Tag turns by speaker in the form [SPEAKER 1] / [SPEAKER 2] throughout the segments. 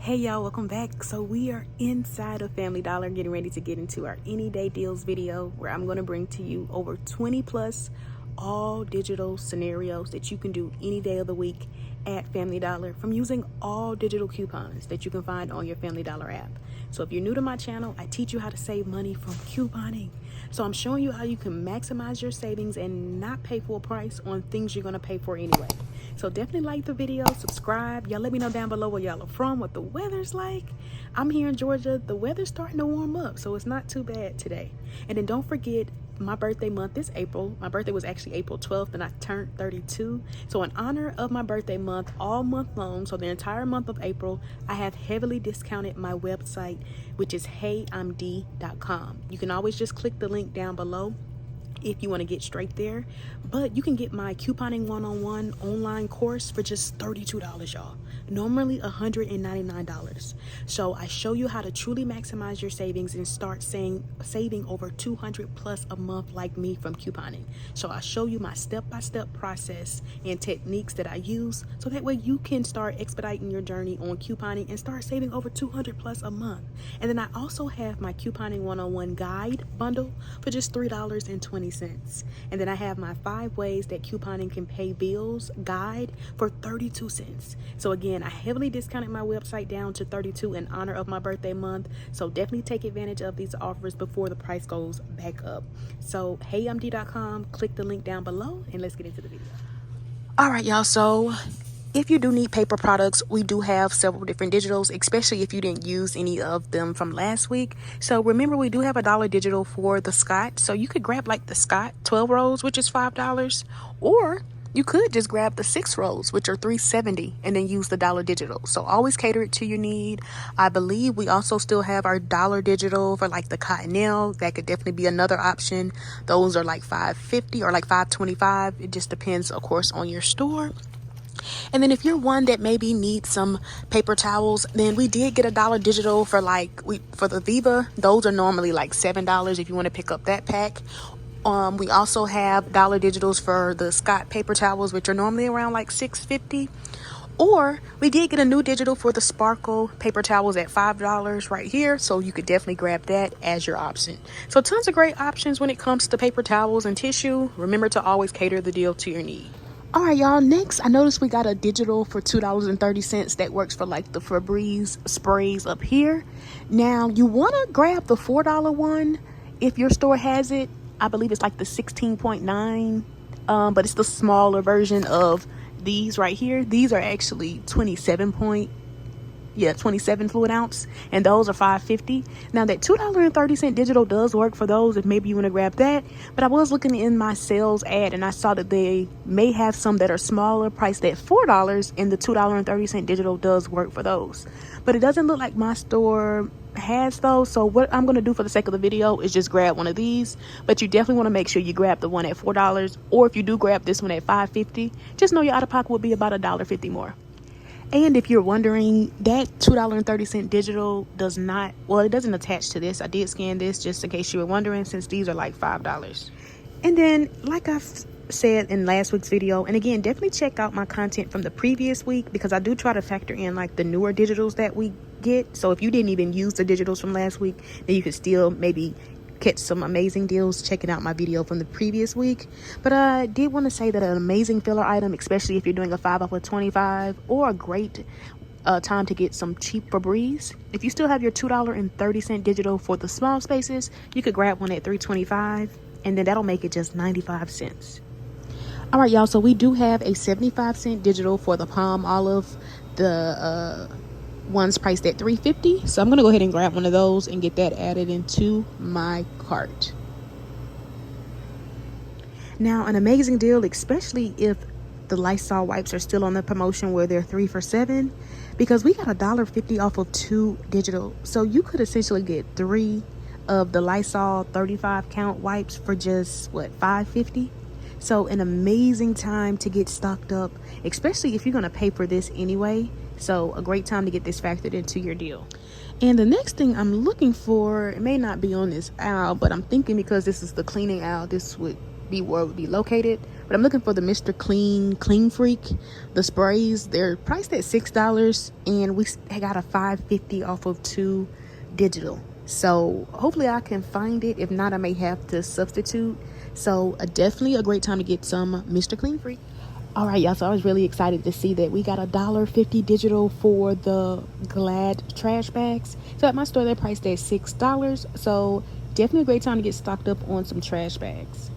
[SPEAKER 1] Hey y'all, welcome back. So we are inside of Family Dollar getting ready to get into our any day deals video where I'm going to bring to you over 20 plus all digital scenarios that you can do any day of the week at Family Dollar from using all digital coupons that you can find on your Family Dollar app. So if you're new to my channel, I teach you how to save money from couponing. So I'm showing you how you can maximize your savings and not pay full price on things you're going to pay for anyway. So definitely like the video, subscribe. Y'all let me know down below where y'all are from, what the weather's like. I'm here in Georgia. The weather's starting to warm up, so it's not too bad today. And then don't forget, my birthday month is April. My birthday was actually April 12th and I turned 32. So in honor of my birthday month, all month long, so the entire month of April, I have heavily discounted my website, which is heyimd.com. You can always just click the link down below if you want to get straight there, but you can get my couponing one-on-one online course for just $32, y'all. Normally $199. So I show you how to truly maximize your savings and start saving over 200 plus a month like me from couponing. So I show you my step-by-step process and techniques that I use, so that way you can start expediting your journey on couponing and start saving over 200 plus a month. And then I also have my couponing one-on-one guide bundle for just $3.20. And then I have my 5 ways that couponing can pay bills guide for 32 cents. So again, I heavily discounted my website down to 32 in honor of my birthday month. So definitely take advantage of these offers before the price goes back up. So heyimd.com, click the link down below and let's get into the video. All right, y'all. So if you do need paper products, we do have several different digitals, especially if you didn't use any of them from last week. So remember, we do have a $1 digital for the Scott. So you could grab like the Scott 12 rolls, which is $5, or you could just grab the 6 rolls, which are $3.70, and then use the $1 digital. So always cater it to your need. I believe we also still have our $1 digital for like the Cottonelle. That could definitely be another option. Those are like $5.50 or like $5.25. It just depends, of course, on your store. And then if you're one that maybe needs some paper towels, then we did get a $1 digital for for the Viva. Those are normally like $7 if you want to pick up that pack. We also have $1 digitals for the Scott paper towels, which are normally around like $6.50. Or we did get a new digital for the Sparkle paper towels at $5 right here. So you could definitely grab that as your option. So tons of great options when it comes to paper towels and tissue. Remember to always cater the deal to your need. All right, y'all. Next, I noticed we got a digital for $2.30 that works for like the Febreze sprays up here. Now, you want to grab the $4 one if your store has it. I believe it's like the 16.9, but it's the smaller version of these right here. These are actually 27 fluid ounce, and those are $5.50. Now that $2.30 digital does work for those if maybe you want to grab that, but I was looking in my sales ad and I saw that they may have some that are smaller, priced at $4, and the $2.30 digital does work for those, but it doesn't look like my store has those. So what I'm going to do for the sake of the video is just grab one of these, but you definitely want to make sure you grab the one at $4, or if you do grab this one at $5.50, just know your out-of-pocket will be about $1.50 more. And if you're wondering, that $2.30 digital does not, well, it doesn't attach to this. I did scan this just in case you were wondering, since these are like $5. And then, like I've said in last week's video, and again, definitely check out my content from the previous week, because I do try to factor in like the newer digitals that we get. So if you didn't even use the digitals from last week, then you could still maybe catch some amazing deals checking out my video from the previous week. But I did want to say that an amazing filler item, especially if you're doing a 5 off of 25, or a great time to get some cheap Febreze. If you still have your $2.30 digital for the small spaces, you could grab one at $3.25, and then that'll make it just 95 cents. All right, y'all, so we do have a 75-cent digital for the Palm Olive. The one's priced at $3.50, so I'm gonna go ahead and grab one of those and get that added into my cart. Now, an amazing deal, especially if the Lysol wipes are still on the promotion where they're 3 for $7, because we got $1.50 off of 2 digital. So you could essentially get 3 of the Lysol 35 count wipes for just what, $5.50. So an amazing time to get stocked up, especially if you're gonna pay for this anyway. So a great time to get this factored into your deal. And the next thing I'm looking for, it may not be on this aisle, but I'm thinking because this is the cleaning aisle, this would be where it would be located. but I'm looking for the Mr. Clean Freak. The sprays, they're priced at $6, and I got a $5.50 off of 2 digital. So hopefully I can find it. If not, I may have to substitute. So definitely a great time to get some Mr. Clean Freak. All right, y'all, so I was really excited to see that we got a $1.50 digital for the Glad trash bags. So at my store, they're priced at $6. So definitely a great time to get stocked up on some trash bags.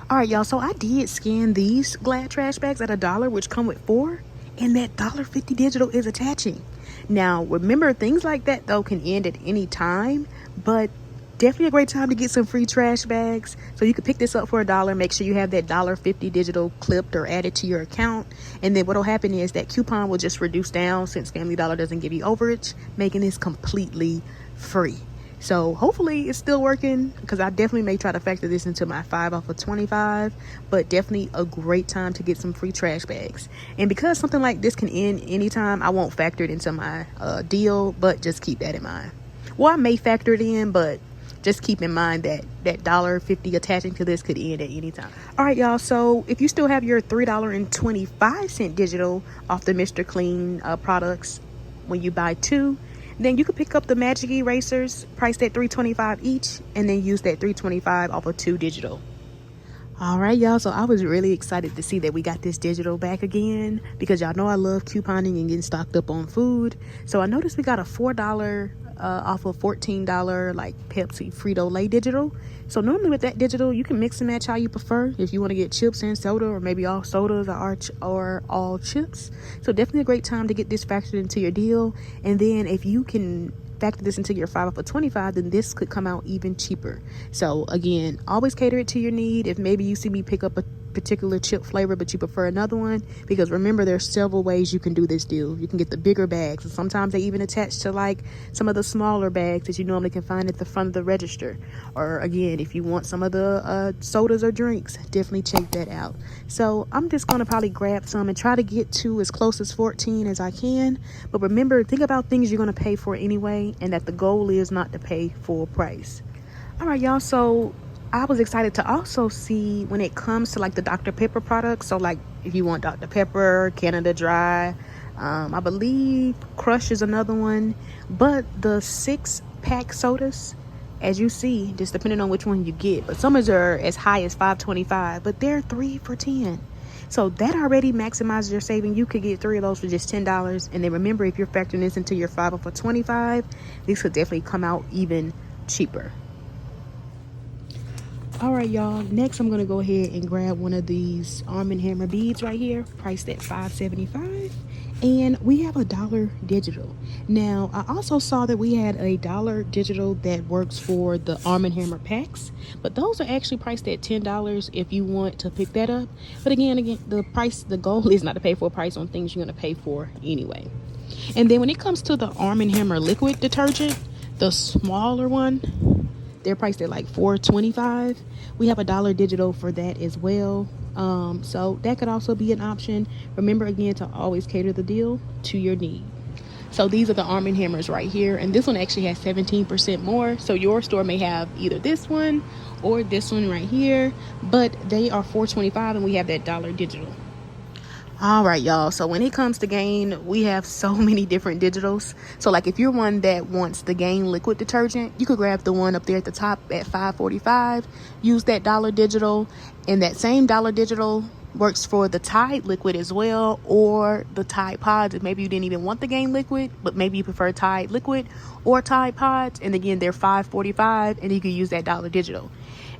[SPEAKER 1] All right, y'all, so I did scan these Glad trash bags at $1, which come with 4, and that $1.50 digital is attaching. Now, remember, things like that, though, can end at any time, but definitely a great time to get some free trash bags. So you can pick this up for $1. Make sure you have that $1.50 digital clipped or added to your account. And then what will happen is that coupon will just reduce down, since Family Dollar doesn't give you overage, making this completely free. So hopefully it's still working, because I definitely may try to factor this into my 5 off of 25. But definitely a great time to get some free trash bags. And because something like this can end anytime, I won't factor it into my deal, but just keep that in mind. Well, I may factor it in, but just keep in mind that that $1.50 attaching to this could end at any time. All right, y'all, so if you still have your $3.25 digital off the Mr. Clean products when you buy 2, then you could pick up the Magic Erasers priced at $3.25 each, and then use that $3.25 off of 2 digital. All right, y'all, so I was really excited to see that we got this digital back again, because y'all know I love couponing and getting stocked up on food. So I noticed we got a $4 off of $14 like Pepsi Frito-Lay digital. So normally with that digital, you can mix and match how you prefer, if you want to get chips and soda, or maybe all sodas or all chips. So definitely a great time to get this factored into your deal. And then if you can factor this into your 5 off of 25, then this could come out even cheaper. So again, always cater it to your need. If maybe you see me pick up a particular chip flavor but you prefer another one, because remember, there's several ways you can do this deal. You can get the bigger bags, and sometimes they even attach to like some of the smaller bags that you normally can find at the front of the register. Or again, if you want some of the sodas or drinks, definitely check that out. So I'm just gonna probably grab some and try to get to as close as 14 as I can. But remember, think about things you're gonna pay for anyway, and that the goal is not to pay full price. All right, y'all, so I was excited to also see when it comes to like the Dr. Pepper products. So like if you want Dr. Pepper, Canada Dry, I believe Crush is another one. But the 6-pack sodas, as you see, just depending on which one you get, but some are as high as $5.25, but they're 3 for $10. So that already maximizes your saving. You could get 3 of those for just $10. And then remember, if you're factoring this into your 5 for 25, these could definitely come out even cheaper. All right, y'all, next I'm gonna go ahead and grab one of these Arm & Hammer beads right here, priced at $5.75, and we have a $1 digital. Now I also saw that we had a $1 digital that works for the Arm & Hammer packs, but those are actually priced at $10 if you want to pick that up. But again, the goal is not to pay full price on things you're gonna pay for anyway. And then when it comes to the Arm & Hammer liquid detergent, the smaller one, they're priced at like $4.25. We have a $1 digital for that as well. So that could also be an option. Remember, again, to always cater the deal to your need. So these are the Arm & Hammers right here, and this one actually has 17% more. So your store may have either this one or this one right here, but they are $4.25, and we have that $1 digital. All right, y'all, so when it comes to Gain, we have so many different digitals. So like if you're one that wants the Gain liquid detergent, you could grab the one up there at the top at $5.45, use that $1 digital, and that same $1 digital works for the Tide liquid as well, or the Tide pods. If maybe you didn't even want the Gain liquid, but maybe you prefer Tide liquid or Tide pods, and again, they're $5.45, and you can use that $1 digital.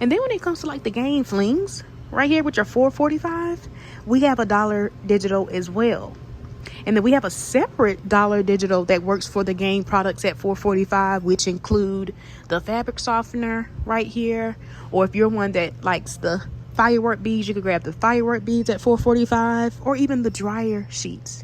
[SPEAKER 1] And then when it comes to like the Gain flings right here, which are $4.45, we have a $1 digital as well. And then we have a separate $1 digital that works for the Gain products at $4.45, which include the fabric softener right here. Or if you're one that likes the firework beads, you could grab the firework beads at $4.45, or even the dryer sheets.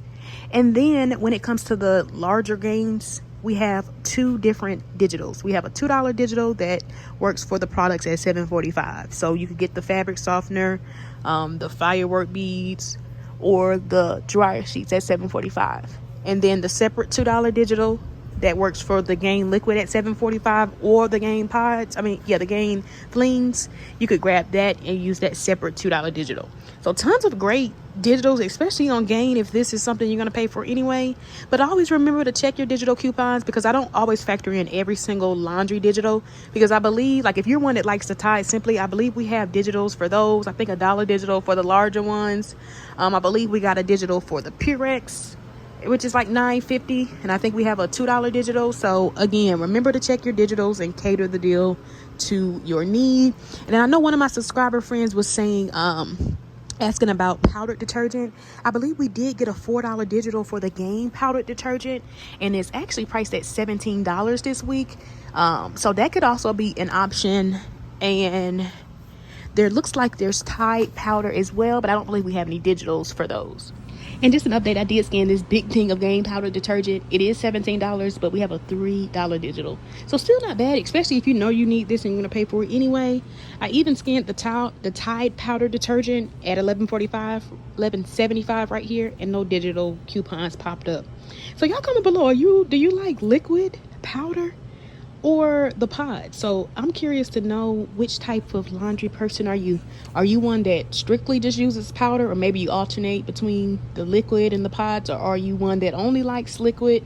[SPEAKER 1] And then when it comes to the larger Gains, we have 2 different digitals. We have a $2 digital that works for the products at $7.45. So you could get the fabric softener, the firework beads, or the dryer sheets at $7.45. And then the separate $2 digital that works for the Gain liquid at $7.45 or the Gain pods. The Gain flings. You could grab that and use that separate $2 digital. So tons of great digitals, especially on Gain if this is something you're going to pay for anyway. But always remember to check your digital coupons, because I don't always factor in every single laundry digital, because I believe, like, if you're one that likes to tie it simply, I believe we have digitals for those. I think $1 digital for the larger ones. I believe we got a digital for the Purex, which is like $9.50, and I think we have a $2 digital. So again, remember to check your digitals and cater the deal to your need. And I know one of my subscriber friends was saying asking about powdered detergent. I believe we did get a $4 digital for the Gain powdered detergent, and it's actually priced at $17 this week. So that could also be an option. And there looks like there's Tide powder as well, but I don't believe we have any digitals for those. And just an update, I did scan this big thing of Gain powder detergent. It is $17, but we have a $3 digital. So still not bad, especially if you know you need this and you're going to pay for it anyway. I even scanned the Tide powder detergent at $11.75 right here, and no digital coupons popped up. So y'all comment below, do you like liquid, powder, or the pod? So I'm curious to know, which type of laundry person are you? Are you one that strictly just uses powder, or maybe you alternate between the liquid and the pods? Or are you one that only likes liquid,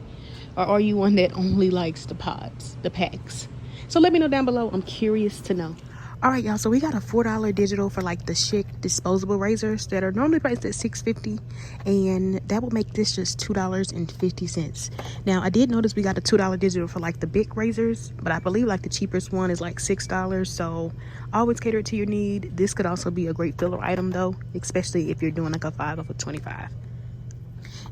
[SPEAKER 1] or are you one that only likes the pods, the packs? So let me know down below. I'm curious to know. All right, y'all, so we got a $4 digital for like the Chic disposable razors that are normally priced at $6.50, and that will make this just $2.50. Now, I did notice we got a $2 digital for like the big razors, but I believe like the cheapest one is like $6. So always cater it to your need. This could also be a great filler item though, especially if you're doing like a 5 off of 25.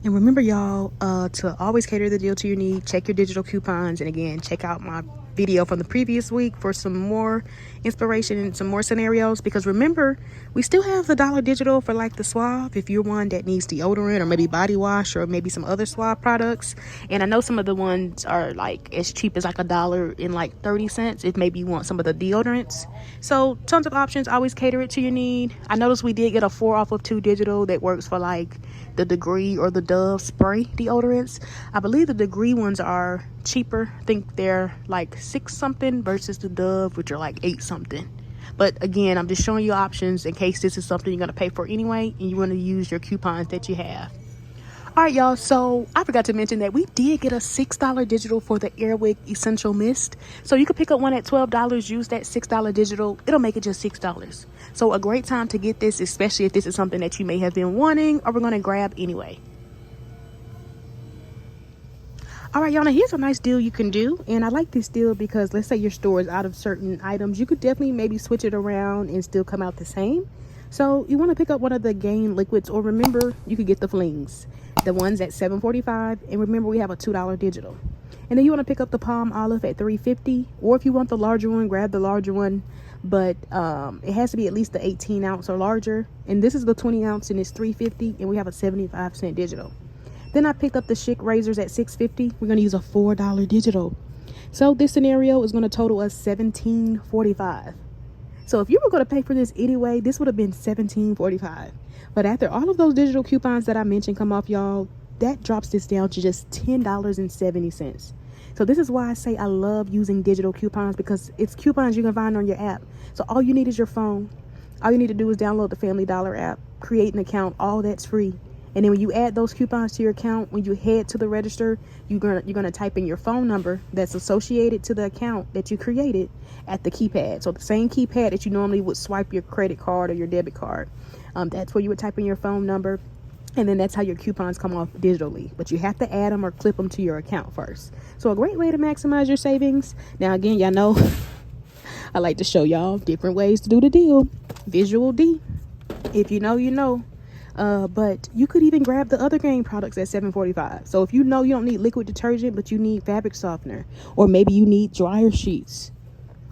[SPEAKER 1] And remember, y'all, to always cater the deal to your need. Check your digital coupons, and again, check out my video from the previous week for some more inspiration and some more scenarios, because remember, we still have the $1 digital for like the Suave if you're one that needs deodorant or maybe body wash or maybe some other Suave products. And I know some of the ones are like as cheap as like $1.30 if maybe you want some of the deodorants. So tons of options. Always cater it to your need. I noticed we did get a 4 off of 2 digital that works for like the Degree or the Dove spray deodorants. I believe the Degree ones are cheaper. I think they're like 6 something versus the Dove, which are like 8 something. But again, I'm just showing you options in case this is something you're going to pay for anyway and you want to use your coupons that you have. All right, y'all, so I forgot to mention that we did get a $6 digital for the Airwick Essential Mist. So you could pick up one at $12, use that $6 digital. It'll make it just $6. So a great time to get this, especially if this is something that you may have been wanting or we're going to grab anyway. All right, y'all, now here's a nice deal you can do. And I like this deal because let's say your store is out of certain items. You could definitely maybe switch it around and still come out the same. So you want to pick up one of the Gain liquids, or remember, you could get the flings, the ones at $7.45. And remember, we have a $2 digital. And then you want to pick up the Palm Olive at $3.50, or if you want the larger one, grab the larger one. But it has to be at least the 18 ounce or larger. And this is the 20 ounce and it's $3.50, and we have a 75-cent digital. Then I picked up the Chic razors at $6.50. We're going to use a $4 digital. So this scenario is going to total us $17.45. So if you were going to pay for this anyway, this would have been $17.45. But after all of those digital coupons that I mentioned come off, y'all, that drops this down to just $10.70. So this is why I say I love using digital coupons, because it's coupons you can find on your app. So all you need is your phone. All you need to do is download the Family Dollar app, create an account, all that's free. And then when you add those coupons to your account, when you head to the register, you're gonna type in your phone number that's associated to the account that you created at the keypad. So the same keypad that you normally would swipe your credit card or your debit card. That's where you would type in your phone number. And then that's how your coupons come off digitally. But you have to add them or clip them to your account first. So a great way to maximize your savings. Now, again, y'all know I like to show y'all different ways to do the deal. Visual D. If you know, you know. But you could even grab the other Gain products at $7.45. So if you know you don't need liquid detergent, but you need fabric softener, or maybe you need dryer sheets,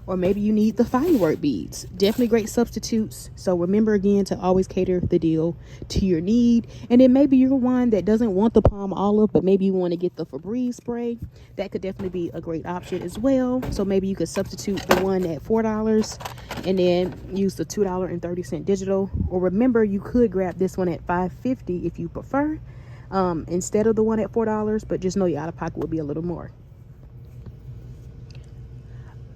[SPEAKER 1] or maybe you need the firework beads, definitely great substitutes. So remember, again, to always cater the deal to your need. And then maybe you're one that doesn't want the Palm Olive, but maybe you want to get the Febreze spray. That could definitely be a great option as well. So maybe you could substitute the one at $4 and then use the $2.30 digital. Or remember, you could grab this one at $5.50 if you prefer, instead of the one at $4, but just know your out of pocket will be a little more.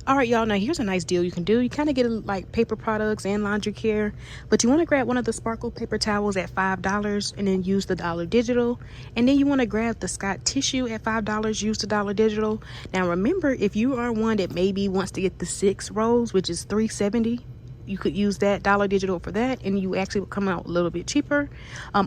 [SPEAKER 1] All right, y'all, now here's a nice deal you can do. You kind of get like paper products and laundry care, but you want to grab one of the sparkle paper towels at $5 and then use the dollar digital. And then you want to grab the Scott tissue at $5, use the dollar digital. Now remember, if you are one that maybe wants to get the 6 rolls, which is $3.70, you could use that dollar digital for that, and you actually will come out a little bit cheaper.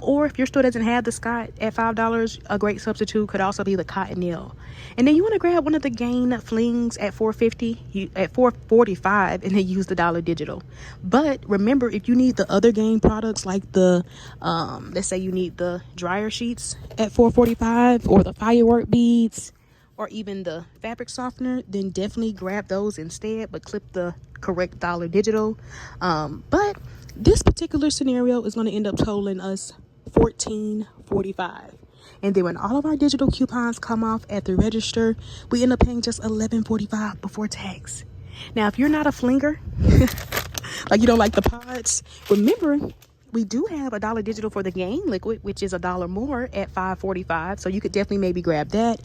[SPEAKER 1] Or if your store doesn't have the Scott at $5, a great substitute could also be the cotton nail. And then you want to grab one of the Gain flings at $4.45 and then use the dollar digital. But remember, if you need the other Gain products like the let's say you need the dryer sheets at $4.45 or the firework beads or even the fabric softener, then definitely grab those instead, but clip the correct dollar digital. But this particular scenario is going to end up totaling us $14.45. And then when all of our digital coupons come off at the register, we end up paying just $11.45 before tax. Now, if you're not a flinger, like you don't like the pods, remember, we do have a dollar digital for the Gain liquid, which is $1 more at $5.45. So you could definitely maybe grab that.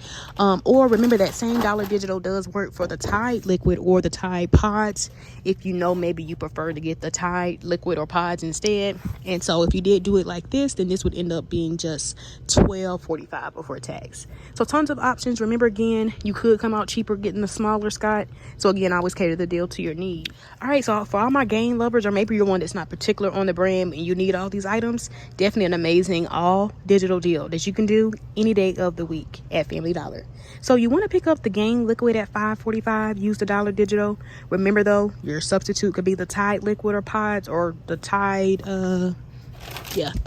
[SPEAKER 1] Or remember, that same dollar digital does work for the Tide liquid or the Tide pods, if you know maybe you prefer to get the Tide liquid or pods instead. And so if you did do it like this, then this would end up being just $12.45 before tax. So tons of options. Remember, again, you could come out cheaper getting the smaller Scott. So again, I always cater the deal to your need. All right, so for all my Gain lovers, or maybe you're one that's not particular on the brand and you need all these items, definitely an amazing all digital deal that you can do any day of the week at Family Dollar. So you want to pick up the Gain liquid at $5.45, use the dollar digital. Remember though, your substitute could be the Tide liquid or pods, or the Tide the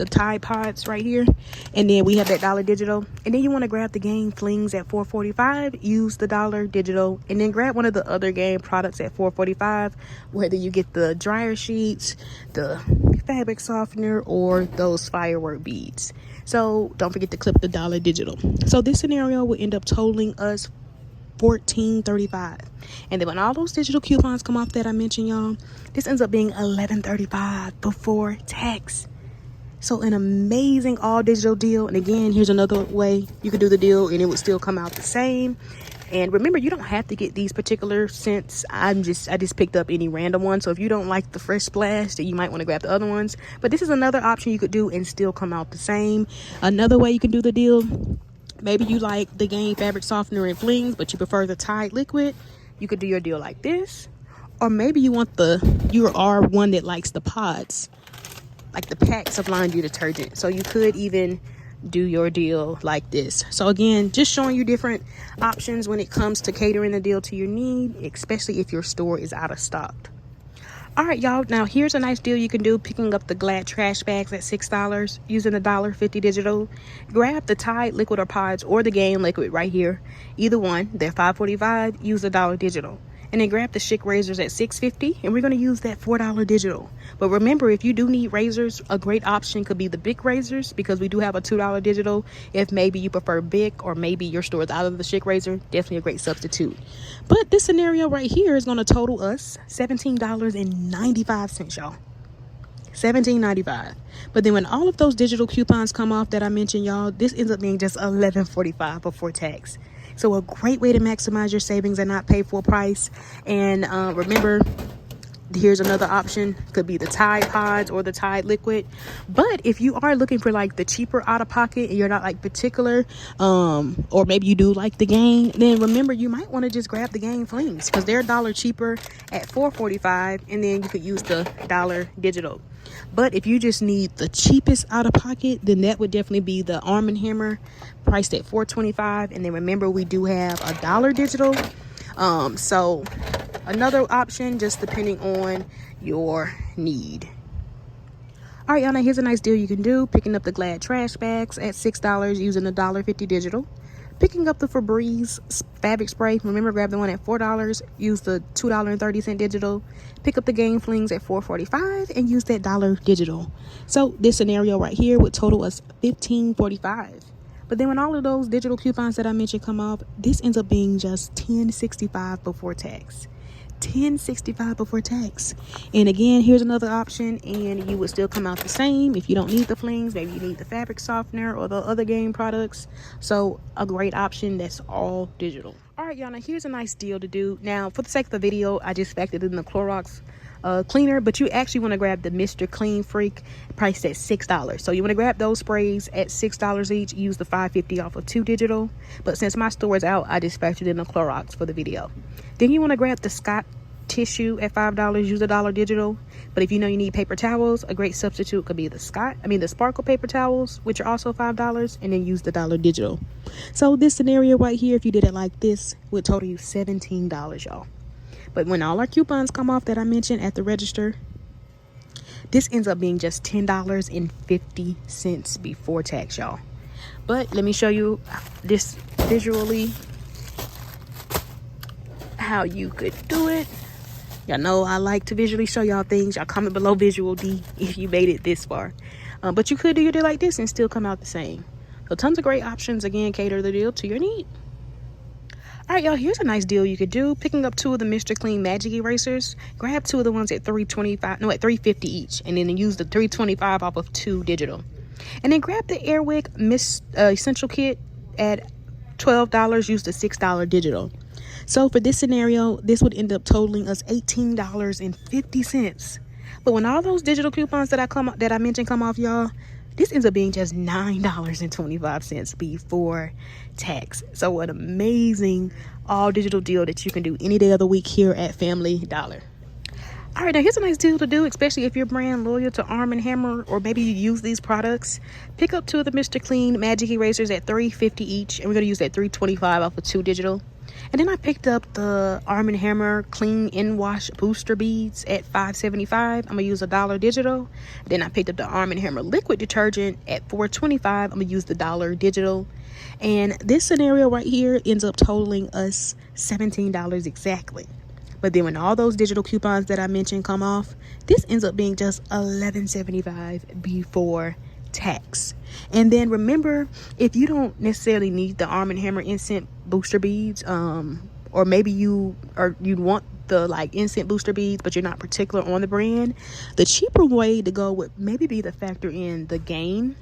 [SPEAKER 1] Tide pods right here. And then we have that dollar digital. And then you want to grab the Gain flings at $4.45, use the dollar digital, and then grab one of the other Gain products at $4.45, whether you get the dryer sheets, the fabric softener, or those firework beads. So don't forget to clip the dollar digital. So this scenario will end up totaling us $14.35. And then when all those digital coupons come off that I mentioned, y'all, this ends up being $11.35 before tax. So an amazing all digital deal. And again, here's another way you could do the deal and it would still come out the same. And remember, you don't have to get these particular scents. I just picked up any random one. So if you don't like the Fresh Splash, then you might want to grab the other ones. But this is another option you could do and still come out the same. Another way you can do the deal, maybe you like the Gain fabric softener and flings, but you prefer the Tide liquid. You could do your deal like this. Or maybe you are one that likes the pods, like the packs of laundry detergent. So you could even do your deal like this. So again, just showing you different options when it comes to catering the deal to your need, especially if your store is out of stock. All right, y'all, now here's a nice deal you can do, picking up the Glad trash bags at $6 using the $1.50 digital. Grab the Tide liquid or pods or the Gain liquid right here, either one. They're $5.45, use the $1 digital. And then grab the Chic razors at $6.50, and we're going to use that $4 digital. But remember, if you do need razors, a great option could be the Bic razors, because we do have a $2 digital. If maybe you prefer Bic, or maybe your store is out of the Chic razor, definitely a great substitute. But this scenario right here is going to total us $17.95, y'all. $17.95. But then when all of those digital coupons come off that I mentioned, y'all, this ends up being just $11.45 before tax. So a great way to maximize your savings and not pay full price. And remember, here's another option, could be the Tide pods or the Tide liquid. But if you are looking for like the cheaper out of pocket and you're not like particular, or maybe you do like the Gain, then remember, you might want to just grab the Gain flings, because they're $1 cheaper at $4.45, and then you could use the dollar digital. But if you just need the cheapest out of pocket, then that would definitely be the Arm & Hammer, priced at $4.25. And then remember, we do have a $1 digital. So another option, just depending on your need. All right, y'all, now here's a nice deal you can do, picking up the Glad trash bags at $6 using the $1.50 digital. Picking up the Febreze fabric spray, remember, grab the one at $4, use the $2.30 digital. Pick up the Gain flings at $4.45 and use that $1 digital. So this scenario right here would total us $15.45. But then when all of those digital coupons that I mentioned come off, this ends up being just $10.65 before tax. $10.65 before tax. And again, here's another option, and you would still come out the same. If you don't need the flings, maybe you need the fabric softener or the other game products. So a great option that's all digital. All right, y'all, now here's a nice deal to do. Now, for the sake of the video, I just factored in the Clorox cleaner, but you actually want to grab the Mr. Clean Freak, priced at $6. So you want to grab those sprays at $6 each. Use the $5.50 off of 2 digital, but since my store is out, I just factored in the Clorox for the video. Then you want to grab the Scott tissue at $5. Use $1 digital. But if you know you need paper towels, a great substitute could be the Sparkle paper towels, which are also $5, and then use the $1 digital. So this scenario right here, if you did it like this, would total you $17, y'all. But when all our coupons come off that I mentioned at the register, this ends up being just $10.50 before tax, y'all. But let me show you this visually, how you could do it. Y'all know I like to visually show y'all things. Y'all comment below visual D if you made it this far. But you could do your deal like this and still come out the same. So tons of great options. Again, cater the deal to your need. All right, y'all, here's a nice deal you could do. Picking up 2 of the Mr. Clean Magic Erasers. Grab 2 of the ones at $3.50 each, and then use the $3.25 off of 2 digital. And then grab the Airwick Essential Kit at $12. Use the $6 digital. So for this scenario, this would end up totaling us $18.50. But when all those digital coupons that I mentioned come off, y'all, this ends up being just $9.25 before tax. So an amazing all digital deal that you can do any day of the week here at Family Dollar. All right, now here's a nice deal to do, especially if you're brand loyal to Arm & Hammer, or maybe you use these products. Pick up 2 of the Mr. Clean Magic Erasers at $3.50 each, and we're going to use that $3.25 off of 2 digital. And then I picked up the Arm & Hammer Clean In-Wash Booster Beads at $5.75. I'm going to use $1 digital. Then I picked up the Arm & Hammer Liquid Detergent at $4.25. I'm going to use the $1 digital. And this scenario right here ends up totaling us $17 exactly. But then when all those digital coupons that I mentioned come off, this ends up being just $11.75 before tax. And then remember, if you don't necessarily need the Arm & Hammer Instant Booster Beads, or maybe you'd want the instant booster beads, but you're not particular on the brand, the cheaper way to go would maybe be to factor in the Gain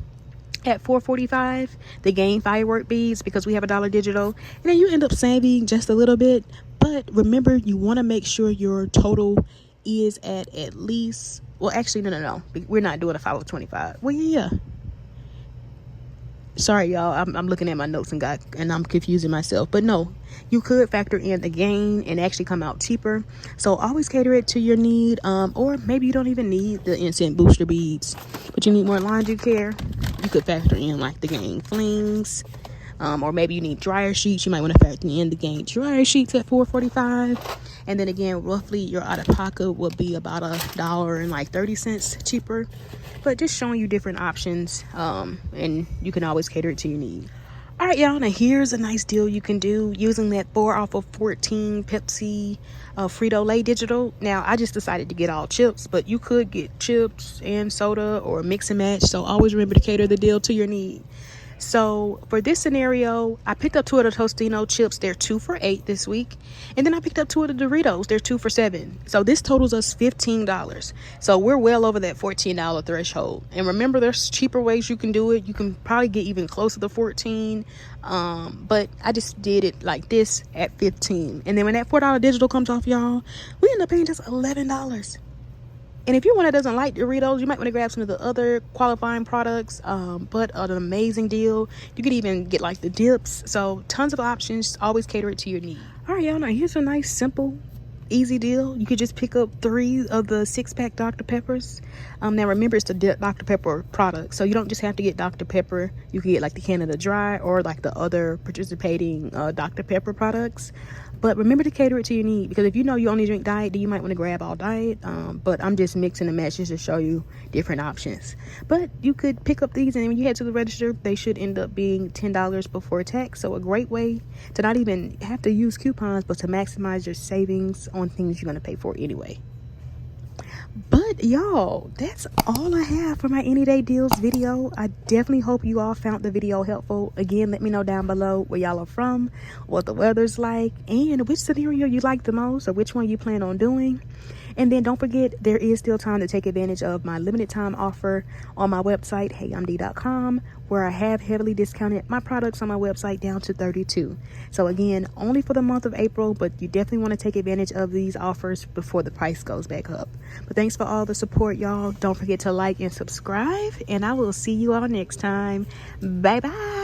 [SPEAKER 1] at $4.45, the Gain firework beads, because we have $1 digital, and then you end up saving just a little bit. But remember, you want to make sure your total is at least, well, actually, no, we're not doing a 5.25. Well, yeah. Sorry, y'all. I'm looking at my notes and I'm confusing myself. But no, you could factor in the Gain and actually come out cheaper. So always cater it to your need. Or maybe you don't even need the instant booster beads, but you need more laundry care. You could factor in the Gain flings. Or maybe you need dryer sheets. You might want to factor in the Gain dryer sheets at $4.45. And then again, roughly your out of pocket will be about $1.30 cheaper. But just showing you different options, and you can always cater it to your need. All right, y'all, now here's a nice deal you can do using that 4 off of 14 Pepsi Frito-Lay digital. Now, I just decided to get all chips, but you could get chips and soda or mix and match. So always remember to cater the deal to your need. So for this scenario, I picked up 2 of the Tostino chips. They're 2 for $8 this week. And then I picked up 2 of the Doritos. They're 2 for $7. So this totals us $15. So we're well over that $14 threshold. And remember, there's cheaper ways you can do it. You can probably get even closer to $14. But I just did it like this at $15. And then when that $4 digital comes off, y'all, we end up paying just $11. And if you're one that doesn't like Doritos, you might want to grab some of the other qualifying products. But an amazing deal. You could even get the dips. So tons of options. Always cater it to your need. All right, y'all. Now here's a nice, simple, easy deal. You could just pick up 3 of the 6-pack Dr. Peppers. Now remember, it's the Dr. Pepper product. So you don't just have to get Dr. Pepper. You can get the Canada Dry or the other participating Dr. Pepper products. But remember to cater it to your need, because if you know you only drink diet, then you might want to grab all diet. But I'm just mixing and matching to show you different options. But you could pick up these, and when you head to the register, they should end up being $10 before tax. So a great way to not even have to use coupons, but to maximize your savings on things you're going to pay for anyway. But y'all, that's all I have for my any day deals video. I definitely hope you all found the video helpful. Again, let me know down below where y'all are from, what the weather's like, and which scenario you like the most, or which one you plan on doing. And then don't forget, there is still time to take advantage of my limited time offer on my website, heyimd.com, where I have heavily discounted my products on my website down to $32. So again, only for the month of April, but you definitely want to take advantage of these offers before the price goes back up. But thanks for all the support, y'all. Don't forget to like and subscribe, and I will see you all next time. Bye bye.